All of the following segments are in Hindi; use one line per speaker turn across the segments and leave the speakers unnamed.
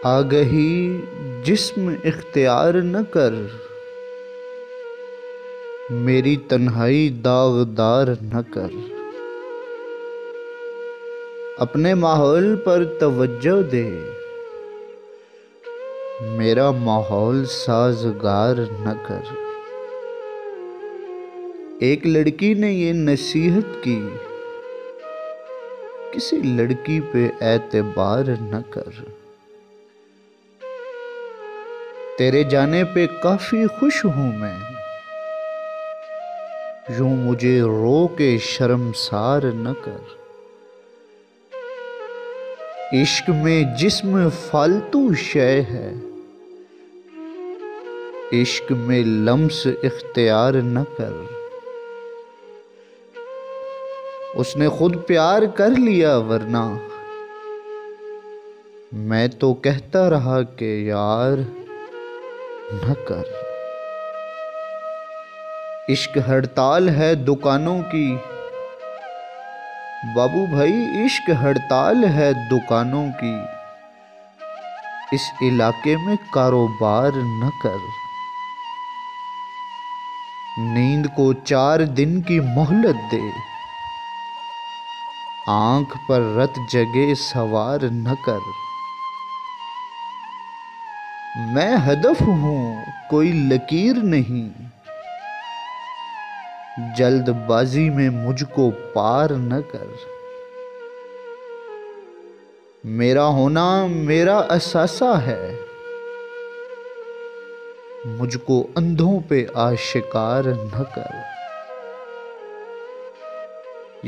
आगही जिस्म इख्तियार न कर, मेरी तन्हाई दागदार न कर। अपने माहौल पर तवज्जो दे, मेरा माहौल साजगार न कर। एक लड़की ने ये नसीहत की, किसी लड़की पे एतबार न कर। तेरे जाने पे काफी खुश हूं मैं, यूं मुझे रो के शर्मसार न कर। इश्क में जिस्म फालतू शय है, इश्क में लम्स इख्तियार न कर। उसने खुद प्यार कर लिया वरना मैं तो कहता रहा कि यार न कर। इश्क हड़ताल है दुकानों की, बाबू भाई इश्क हड़ताल है दुकानों की। इस इलाके में कारोबार न कर। नींद को 4 दिन की मोहलत दे, आंख पर रत जगे सवार न कर। मैं हदफ हूं कोई लकीर नहीं, जल्दबाजी में मुझको पार न कर। मेरा होना मेरा असासा है, मुझको अंधों पे आशिकार न कर।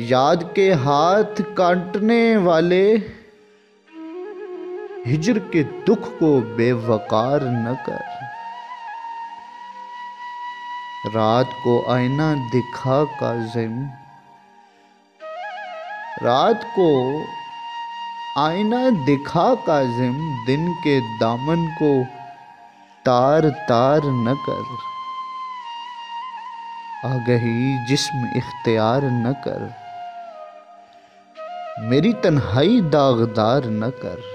याद के हाथ काटने वाले हिज्र के दुख को बेवकार न कर। रात को आईना दिखा काज़िम, रात को आईना दिखा काज़िम, दिन के दामन को तार तार न कर। आगही जिस्म इख्तियार न कर, मेरी तन्हाई दागदार न कर।